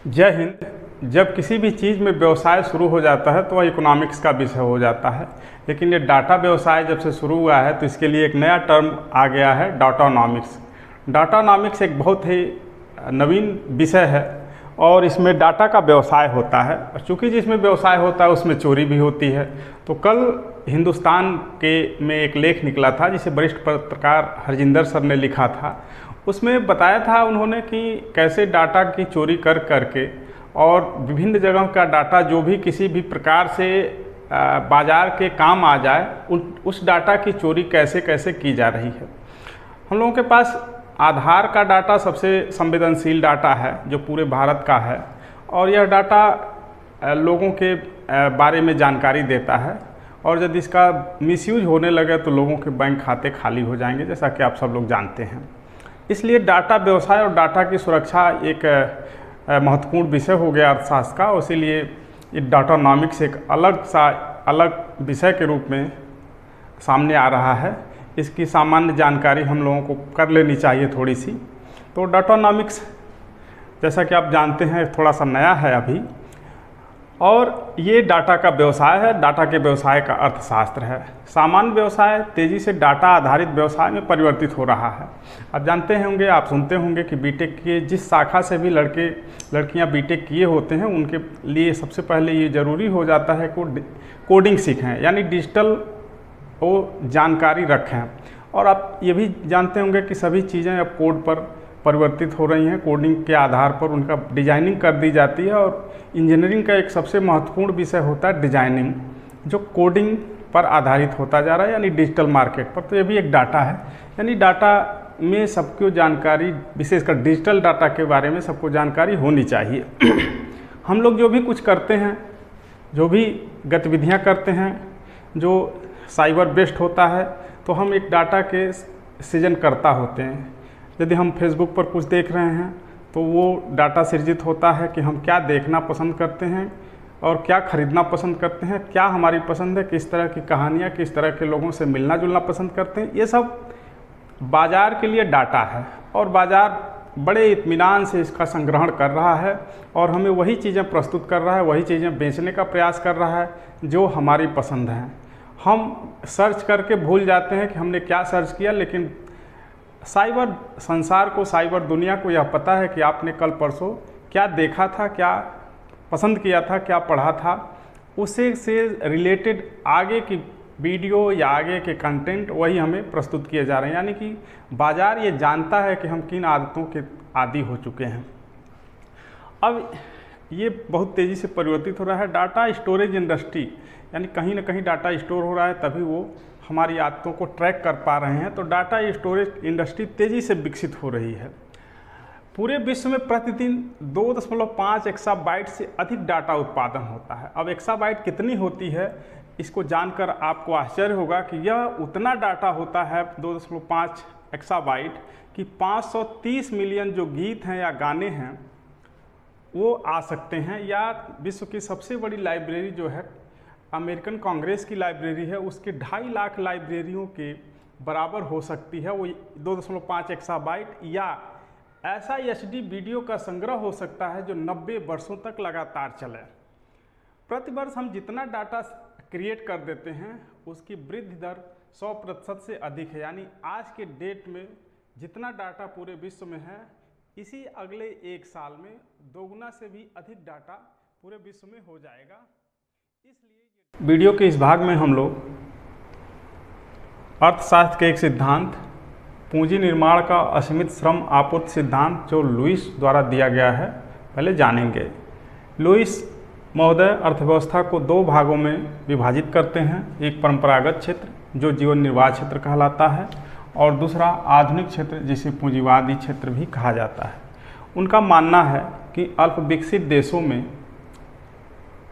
जय हिंद। जब किसी भी चीज़ में व्यवसाय शुरू हो जाता है तो वह इकोनॉमिक्स का विषय हो जाता है, लेकिन ये डाटा व्यवसाय जब से शुरू हुआ है तो इसके लिए एक नया टर्म आ गया है, डाटानॉमिक्स। डाटानॉमिक्स एक बहुत ही नवीन विषय है और इसमें डाटा का व्यवसाय होता है, और चूँकि जिसमें व्यवसाय होता है उसमें चोरी भी होती है। तो कल हिंदुस्तान में एक लेख निकला था जिसे वरिष्ठ पत्रकार हरजिंदर सर ने लिखा था। उसमें बताया था उन्होंने कि कैसे डाटा की चोरी कर करके और विभिन्न जगहों का डाटा जो भी किसी भी प्रकार से बाज़ार के काम आ जाए उस डाटा की चोरी कैसे कैसे की जा रही है। हम लोगों के पास आधार का डाटा सबसे संवेदनशील डाटा है जो पूरे भारत का है, और यह डाटा लोगों के बारे में जानकारी देता है, और यदि इसका मिसयूज होने लगे तो लोगों के बैंक खाते खाली हो जाएंगे, जैसा कि आप सब लोग जानते हैं। इसलिए डाटा व्यवसाय और डाटा की सुरक्षा एक महत्वपूर्ण विषय हो गया अर्थशास्त्र का, इसीलिए ये डाटानॉमिक्स एक अलग विषय के रूप में सामने आ रहा है। इसकी सामान्य जानकारी हम लोगों को कर लेनी चाहिए थोड़ी सी। तो डाटानॉमिक्स जैसा कि आप जानते हैं थोड़ा सा नया है अभी, और ये डाटा का व्यवसाय है। डाटा के व्यवसाय का अर्थशास्त्र है। सामान्य व्यवसाय तेज़ी से डाटा आधारित व्यवसाय में परिवर्तित हो रहा है। आप जानते होंगे, आप सुनते होंगे कि बीटेक के जिस शाखा से भी लड़कियां बीटेक किए होते हैं उनके लिए सबसे पहले ये ज़रूरी हो जाता है कि कोडिंग सीखें, यानी डिजिटल वो जानकारी रखें। और आप ये भी जानते होंगे कि सभी चीज़ें अब कोड पर परिवर्तित हो रही हैं। कोडिंग के आधार पर उनका डिजाइनिंग कर दी जाती है, और इंजीनियरिंग का एक सबसे महत्वपूर्ण विषय होता है डिजाइनिंग, जो कोडिंग पर आधारित होता जा रहा है, यानी डिजिटल मार्केट पर। तो ये भी एक डाटा है, यानी डाटा में सबको जानकारी, विशेषकर डिजिटल डाटा के बारे में सबको जानकारी होनी चाहिए। हम लोग जो भी कुछ करते हैं, जो भी गतिविधियां करते हैं जो साइबर बेस्ड होता है, तो हम एक डाटा के सृजनकर्ता होते हैं। यदि हम फेसबुक पर कुछ देख रहे हैं तो वो डाटा सृजित होता है कि हम क्या देखना पसंद करते हैं और क्या खरीदना पसंद करते हैं, क्या हमारी पसंद है, किस तरह की कहानियाँ, किस तरह के लोगों से मिलना जुलना पसंद करते हैं। ये सब बाज़ार के लिए डाटा है, और बाज़ार बड़े इत्मीनान से इसका संग्रहण कर रहा है और हमें वही चीज़ें प्रस्तुत कर रहा है, वही चीज़ें बेचने का प्रयास कर रहा है जो हमारी पसंद हैं। हम सर्च करके भूल जाते हैं कि हमने क्या सर्च किया, लेकिन साइबर संसार को, साइबर दुनिया को यह पता है कि आपने कल परसों क्या देखा था, क्या पसंद किया था, क्या पढ़ा था। उसे से रिलेटेड आगे की वीडियो या आगे के कंटेंट वही हमें प्रस्तुत किए जा रहे हैं, यानी कि बाज़ार ये जानता है कि हम किन आदतों के आदी हो चुके हैं। अब ये बहुत तेज़ी से परिवर्तित हो रहा है। डाटा स्टोरेज इंडस्ट्री, यानी कहीं ना कहीं डाटा स्टोर हो रहा है, तभी वो हमारी आदतों को ट्रैक कर पा रहे हैं। तो डाटा स्टोरेज इंडस्ट्री तेज़ी से विकसित हो रही है। पूरे विश्व में प्रतिदिन 2.5 एक्साबाइट से अधिक डाटा उत्पादन होता है। अब एक्साबाइट कितनी होती है, इसको जानकर आपको आश्चर्य होगा कि यह उतना डाटा होता है 2.5 एक्साबाइट कि 530 मिलियन जो गीत हैं या गाने हैं वो आ सकते हैं। या विश्व की सबसे बड़ी लाइब्रेरी जो है अमेरिकन कांग्रेस की लाइब्रेरी है, उसके 2.5 लाख लाइब्रेरियों के बराबर हो सकती है वो 2.5 एक्साबाइट। या ऐसा एचडी वीडियो का संग्रह हो सकता है जो 90 वर्षों तक लगातार चले। प्रतिवर्ष हम जितना डाटा क्रिएट कर देते हैं उसकी वृद्धि दर 100% से अधिक है, यानी आज के डेट में जितना डाटा पूरे विश्व में है, इसी अगले 1 साल में दोगुना से भी अधिक डाटा पूरे विश्व में हो जाएगा। इसलिए वीडियो के इस भाग में हम लोग अर्थशास्त्र के एक सिद्धांत, पूंजी निर्माण का असीमित श्रम आपूर्ति सिद्धांत, जो लुईस द्वारा दिया गया है, पहले जानेंगे। लुईस महोदय अर्थव्यवस्था को 2 भागों में विभाजित करते हैं। एक परंपरागत क्षेत्र जो जीवन निर्वाह क्षेत्र कहलाता है, और दूसरा आधुनिक क्षेत्र जिसे पूंजीवादी क्षेत्र भी कहा जाता है। उनका मानना है कि अल्प विकसित देशों में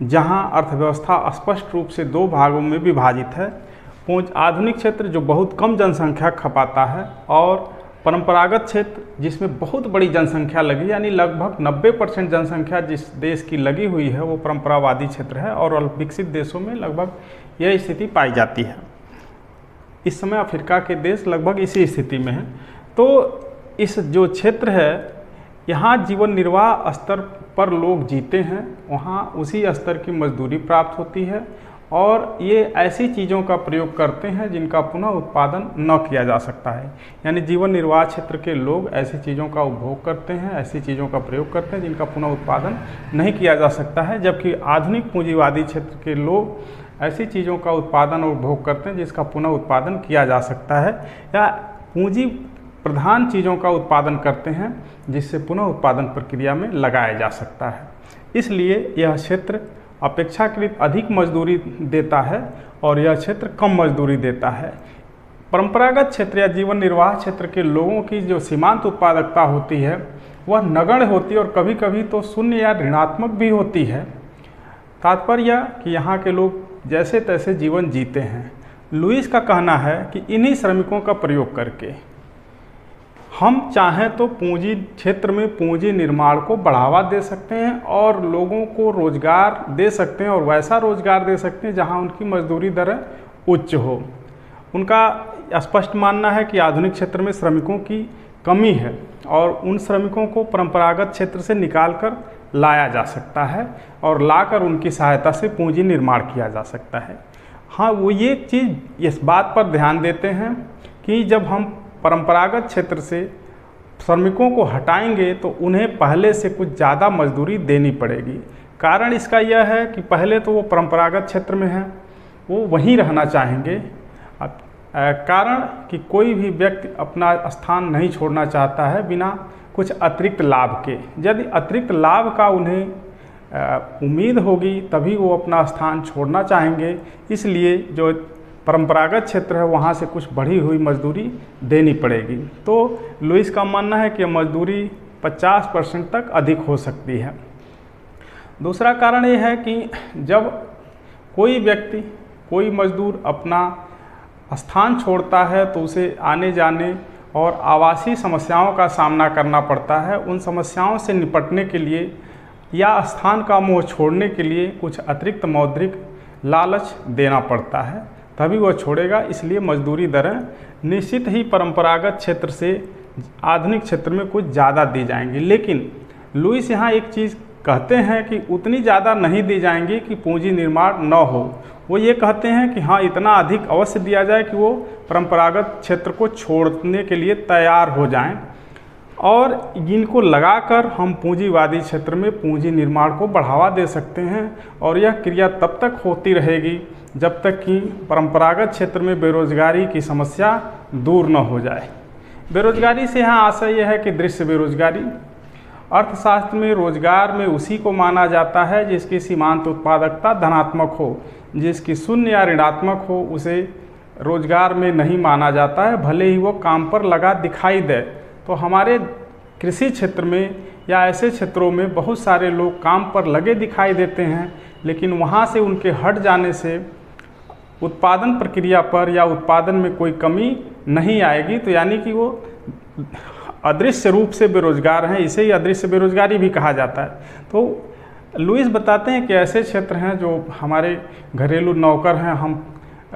जहां अर्थव्यवस्था स्पष्ट रूप से 2 भागों में विभाजित है, आधुनिक क्षेत्र जो बहुत कम जनसंख्या खपाता है, और परंपरागत क्षेत्र जिसमें बहुत बड़ी जनसंख्या लगी, यानी लगभग 90% जनसंख्या जिस देश की लगी हुई है वो परंपरावादी क्षेत्र है, और अल्प विकसित देशों में लगभग यह स्थिति पाई जाती है। इस समय अफ्रीका के देश लगभग इसी स्थिति में हैं। तो इस जो क्षेत्र है यहाँ जीवन निर्वाह स्तर पर लोग जीते हैं, वहाँ उसी स्तर की मजदूरी प्राप्त होती है और ये ऐसी चीज़ों का प्रयोग करते हैं जिनका पुनः उत्पादन न किया जा सकता है। यानी जीवन निर्वाह क्षेत्र के लोग ऐसी चीज़ों का उपभोग करते हैं, ऐसी चीज़ों का प्रयोग करते हैं जिनका पुनः उत्पादन नहीं किया जा सकता है, जबकि आधुनिक पूंजीवादी क्षेत्र के लोग ऐसी चीज़ों का उत्पादन और उपभोग करते हैं जिसका पुनः उत्पादन किया जा सकता है, या पूंजी प्रधान चीज़ों का उत्पादन करते हैं जिससे पुनः उत्पादन प्रक्रिया में लगाया जा सकता है। इसलिए यह क्षेत्र अपेक्षाकृत अधिक मजदूरी देता है और यह क्षेत्र कम मजदूरी देता है। परंपरागत क्षेत्र या जीवन निर्वाह क्षेत्र के लोगों की जो सीमांत उत्पादकता होती है वह नगण्य होती है और कभी कभी तो शून्य या ऋणात्मक भी होती है। तात्पर्य कि यहाँ के लोग जैसे तैसे जीवन जीते हैं। लुईस का कहना है कि इन्हीं श्रमिकों का प्रयोग करके हम चाहें तो पूंजी क्षेत्र में पूंजी निर्माण को बढ़ावा दे सकते हैं और लोगों को रोजगार दे सकते हैं और वैसा रोजगार दे सकते हैं जहां उनकी मजदूरी दरें उच्च हो। उनका स्पष्ट मानना है कि आधुनिक क्षेत्र में श्रमिकों की कमी है और उन श्रमिकों को परंपरागत क्षेत्र से निकालकर लाया जा सकता है और लाकर उनकी सहायता से पूंजी निर्माण किया जा सकता है। हाँ, वो ये चीज़ इस बात पर ध्यान देते हैं कि जब हम परंपरागत क्षेत्र से श्रमिकों को हटाएंगे तो उन्हें पहले से कुछ ज़्यादा मजदूरी देनी पड़ेगी। कारण इसका यह है कि पहले तो वो परंपरागत क्षेत्र में हैं, वो वहीं रहना चाहेंगे। कारण कि कोई भी व्यक्ति अपना स्थान नहीं छोड़ना चाहता है बिना कुछ अतिरिक्त लाभ के। यदि अतिरिक्त लाभ का उन्हें उम्मीद होगी तभी वो अपना स्थान छोड़ना चाहेंगे। इसलिए जो परंपरागत क्षेत्र है वहाँ से कुछ बढ़ी हुई मजदूरी देनी पड़ेगी। तो लुईस का मानना है कि मजदूरी 50% तक अधिक हो सकती है। दूसरा कारण ये है कि जब कोई व्यक्ति, कोई मजदूर अपना स्थान छोड़ता है तो उसे आने जाने और आवासीय समस्याओं का सामना करना पड़ता है। उन समस्याओं से निपटने के लिए या स्थान का मोह छोड़ने के लिए कुछ अतिरिक्त मौद्रिक लालच देना पड़ता है, तभी वह छोड़ेगा। इसलिए मजदूरी दरें निश्चित ही परंपरागत क्षेत्र से आधुनिक क्षेत्र में कुछ ज़्यादा दी जाएंगी। लेकिन लुईस यहाँ एक चीज़ कहते हैं कि उतनी ज़्यादा नहीं दी जाएंगी कि पूंजी निर्माण न हो। वो ये कहते हैं कि हाँ, इतना अधिक अवश्य दिया जाए कि वो परंपरागत क्षेत्र को छोड़ने के लिए तैयार हो जाएं और इनको लगाकर हम पूंजीवादी क्षेत्र में पूंजी निर्माण को बढ़ावा दे सकते हैं। और यह क्रिया तब तक होती रहेगी जब तक कि परंपरागत क्षेत्र में बेरोजगारी की समस्या दूर न हो जाए। बेरोजगारी से यहाँ आशय यह है कि दृश्य बेरोजगारी। अर्थशास्त्र में रोजगार में उसी को माना जाता है जिसकी सीमांत उत्पादकता धनात्मक हो। जिसकी शून्य या ऋणात्मक हो उसे रोजगार में नहीं माना जाता है, भले ही वो काम पर लगा दिखाई दे। तो हमारे कृषि क्षेत्र में या ऐसे क्षेत्रों में बहुत सारे लोग काम पर लगे दिखाई देते हैं, लेकिन वहाँ से उनके हट जाने से उत्पादन प्रक्रिया पर या उत्पादन में कोई कमी नहीं आएगी। तो यानी कि वो अदृश्य रूप से बेरोजगार हैं। इसे ही अदृश्य बेरोजगारी भी कहा जाता है। तो लुईस बताते हैं कि ऐसे क्षेत्र हैं जो हमारे घरेलू नौकर हैं। हम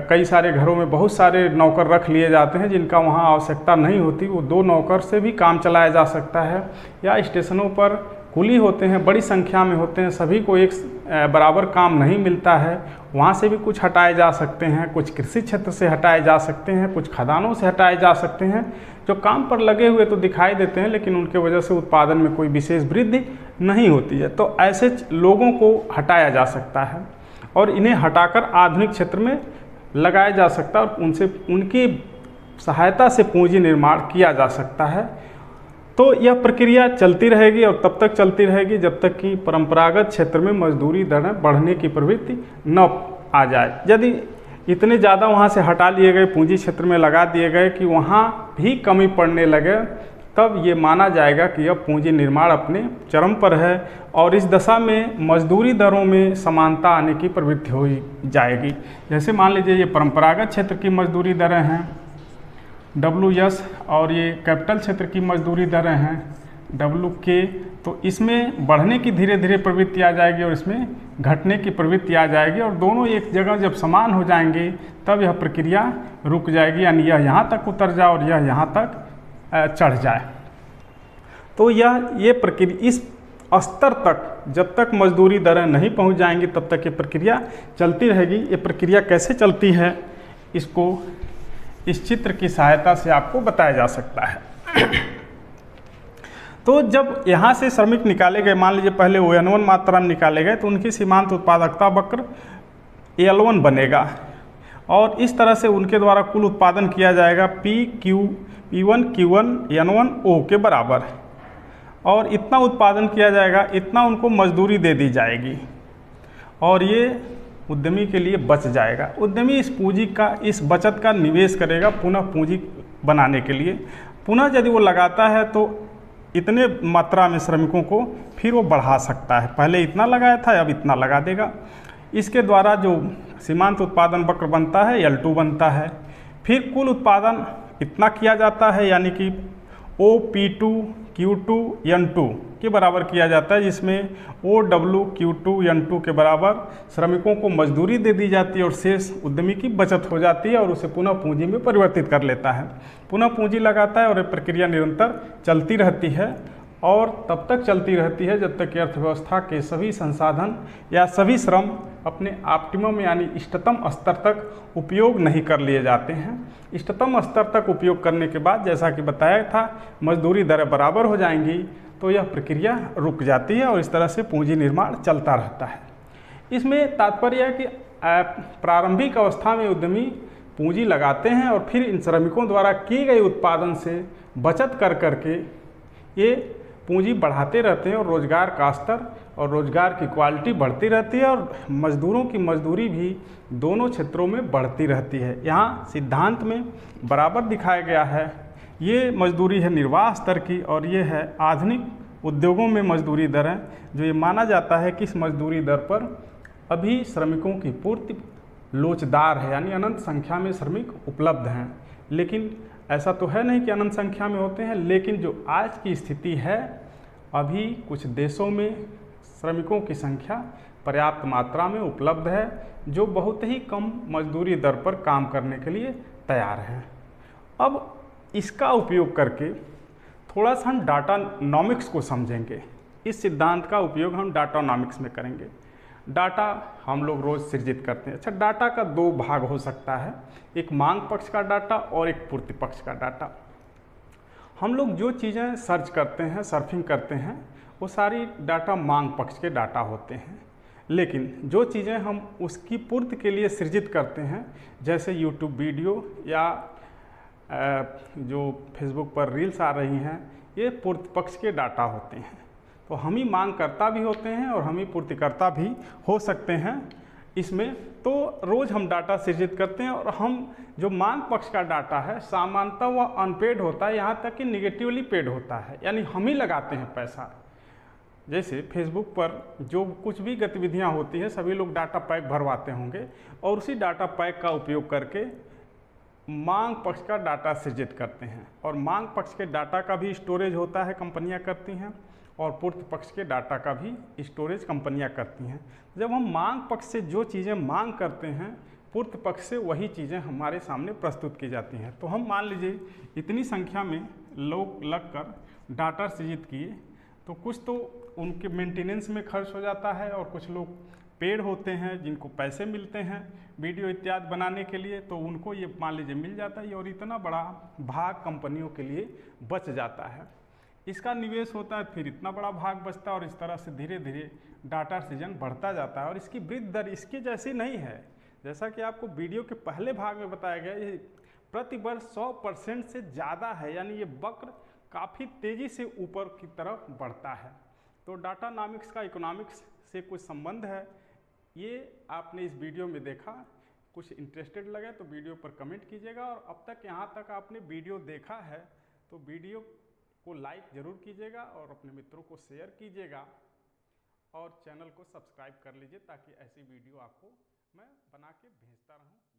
कई सारे घरों में बहुत सारे नौकर रख लिए जाते हैं जिनका वहाँ आवश्यकता नहीं होती। वो 2 नौकर से भी काम चलाया जा सकता है। या स्टेशनों पर कुली होते हैं, बड़ी संख्या में होते हैं, सभी को एक बराबर काम नहीं मिलता है, वहाँ से भी कुछ हटाए जा सकते हैं। कुछ कृषि क्षेत्र से हटाए जा सकते हैं, कुछ खदानों से हटाए जा सकते हैं। जो काम पर लगे हुए तो दिखाई देते हैं लेकिन उनके वजह से उत्पादन में कोई विशेष वृद्धि नहीं होती है। तो ऐसे लोगों को हटाया जा सकता है और इन्हें हटाकर आधुनिक क्षेत्र में लगाया जा सकता है और उनसे उनकी सहायता से पूंजी निर्माण किया जा सकता है। तो यह प्रक्रिया चलती रहेगी और तब तक चलती रहेगी जब तक कि परंपरागत क्षेत्र में मजदूरी दरें बढ़ने की प्रवृत्ति न आ जाए। यदि इतने ज़्यादा वहाँ से हटा लिए गए, पूंजी क्षेत्र में लगा दिए गए कि वहाँ भी कमी पड़ने लगे, तब ये माना जाएगा कि अब पूंजी निर्माण अपने चरम पर है और इस दशा में मजदूरी दरों में समानता आने की प्रवृत्ति हो जाएगी। जैसे मान लीजिए ये परंपरागत क्षेत्र की मजदूरी दरें हैं WS और ये कैपिटल क्षेत्र की मजदूरी दरें हैं WK। तो इसमें बढ़ने की धीरे धीरे प्रवृत्ति आ जाएगी और इसमें घटने की प्रवृत्ति आ जाएगी और दोनों एक जगह जब समान हो जाएंगे तब यह प्रक्रिया रुक जाएगी। यानी यह यहाँ तक उतर जाए और यह यहाँ तक चढ़ जाए। तो ये प्रक्रिया इस स्तर तक जब तक मजदूरी दरें नहीं पहुंच जाएंगी तब तक ये प्रक्रिया चलती रहेगी। ये प्रक्रिया कैसे चलती है इसको इस चित्र की सहायता से आपको बताया जा सकता है। तो जब यहाँ से श्रमिक निकाले गए, मान लीजिए पहले N1 मात्रा में निकाले गए, तो उनकी सीमांत उत्पादकता वक्र L1 बनेगा और इस तरह से उनके द्वारा कुल उत्पादन किया जाएगा P1 Q1 N1 O के बराबर, और इतना उत्पादन किया जाएगा, इतना उनको मजदूरी दे दी जाएगी और ये उद्यमी के लिए बच जाएगा। उद्यमी इस पूंजी का, इस बचत का निवेश करेगा पुनः पूंजी बनाने के लिए। पुनः यदि वो लगाता है तो इतने मात्रा में श्रमिकों को फिर वो बढ़ा सकता है। पहले इतना लगाया था, अब इतना लगा देगा। इसके द्वारा जो सीमांत उत्पादन वक्र बनता है L2 बनता है। फिर कुल उत्पादन इतना किया जाता है, यानी कि OP2 Q2 N2 के बराबर किया जाता है, जिसमें OW Q2 N2 के बराबर श्रमिकों को मजदूरी दे दी जाती है और शेष उद्यमी की बचत हो जाती है और उसे पुनः पूंजी में परिवर्तित कर लेता है, पुनः पूंजी लगाता है और ये प्रक्रिया निरंतर चलती रहती है और तब तक चलती रहती है जब तक कि अर्थव्यवस्था के सभी संसाधन या सभी श्रम अपने ऑप्टिमम यानी इष्टतम स्तर तक उपयोग नहीं कर लिए जाते हैं। इष्टतम स्तर तक उपयोग करने के बाद, जैसा कि बताया था, मजदूरी दरें बराबर हो जाएंगी तो यह प्रक्रिया रुक जाती है और इस तरह से पूंजी निर्माण चलता रहता है। इसमें तात्पर्य है कि प्रारंभिक अवस्था में उद्यमी पूंजी लगाते हैं और फिर इन श्रमिकों द्वारा किए गए उत्पादन से बचत कर करके ये पूंजी बढ़ाते रहते हैं और रोजगार का स्तर और रोजगार की क्वालिटी बढ़ती रहती है और मजदूरों की मजदूरी भी दोनों क्षेत्रों में बढ़ती रहती है। यहाँ सिद्धांत में बराबर दिखाया गया है। ये मजदूरी है निर्वाह स्तर की और ये है आधुनिक उद्योगों में मजदूरी दरें, जो ये माना जाता है कि इस मजदूरी दर पर अभी श्रमिकों की पूर्ति लोचदार है, यानी अनंत संख्या में श्रमिक उपलब्ध हैं। लेकिन ऐसा तो है नहीं कि अनंत संख्या में होते हैं, लेकिन जो आज की स्थिति है, अभी कुछ देशों में श्रमिकों की संख्या पर्याप्त मात्रा में उपलब्ध है जो बहुत ही कम मजदूरी दर पर काम करने के लिए तैयार हैं। अब इसका उपयोग करके थोड़ा सा हम डाटानॉमिक्स को समझेंगे। इस सिद्धांत का उपयोग हम डाटानॉमिक्स में करेंगे। डाटा हम लोग रोज़ सृजित करते हैं। अच्छा, डाटा का दो भाग हो सकता है, एक मांग पक्ष का डाटा और एक पूर्ति पक्ष का डाटा। हम लोग जो चीज़ें सर्च करते हैं, सर्फिंग करते हैं, वो सारी डाटा मांग पक्ष के डाटा होते हैं। लेकिन जो चीज़ें हम उसकी पूर्ति के लिए सृजित करते हैं, जैसे यूट्यूब वीडियो या जो फेसबुक पर रील्स आ रही हैं, ये पूर्ति पक्ष के डाटा होते हैं। तो हम ही मांगकर्ता भी होते हैं और हम ही पूर्तिकर्ता भी हो सकते हैं इसमें। तो रोज़ हम डाटा सृजित करते हैं और हम जो मांग पक्ष का डाटा है सामान्यतः वह अनपेड होता है, यहाँ तक कि निगेटिवली पेड होता है, यानी हम ही लगाते हैं पैसा। जैसे फेसबुक पर जो कुछ भी गतिविधियाँ होती हैं सभी लोग डाटा पैक भरवाते होंगे और उसी डाटा पैक का उपयोग करके मांग पक्ष का डाटा सृजित करते हैं। और मांग पक्ष के डाटा का भी स्टोरेज होता है, कंपनियां करती हैं, और पूर्ति पक्ष के डाटा का भी स्टोरेज कंपनियां करती हैं। जब हम मांग पक्ष से जो चीज़ें मांग करते हैं, पूर्ति पक्ष से वही चीज़ें हमारे सामने प्रस्तुत की जाती हैं। तो हम मान लीजिए इतनी संख्या में लोग लगकर डाटा सृजित किए, तो कुछ तो उनके मेंटेनेंस में खर्च हो जाता है और कुछ लोग पेड होते हैं जिनको पैसे मिलते हैं वीडियो इत्यादि बनाने के लिए, तो उनको ये मान लीजिए मिल जाता है और इतना बड़ा भाग कंपनियों के लिए बच जाता है। इसका निवेश होता है, फिर इतना बड़ा भाग बचता है और इस तरह से धीरे धीरे डाटा सृजन बढ़ता जाता है। और इसकी वृद्धि दर इसकी जैसी नहीं है, जैसा कि आपको वीडियो के पहले भाग में बताया गया, ये प्रति वर्ष 100% से ज़्यादा है, यानी ये वक्र काफ़ी तेज़ी से ऊपर की तरफ बढ़ता है। तो डाटानॉमिक्स का इकोनॉमिक्स से कुछ संबंध है, ये आपने इस वीडियो में देखा। कुछ इंटरेस्टेड लगे तो वीडियो पर कमेंट कीजिएगा, और अब तक यहाँ तक आपने वीडियो देखा है तो वीडियो को लाइक ज़रूर कीजिएगा और अपने मित्रों को शेयर कीजिएगा और चैनल को सब्सक्राइब कर लीजिए ताकि ऐसी वीडियो आपको मैं बना के भेजता रहूँ।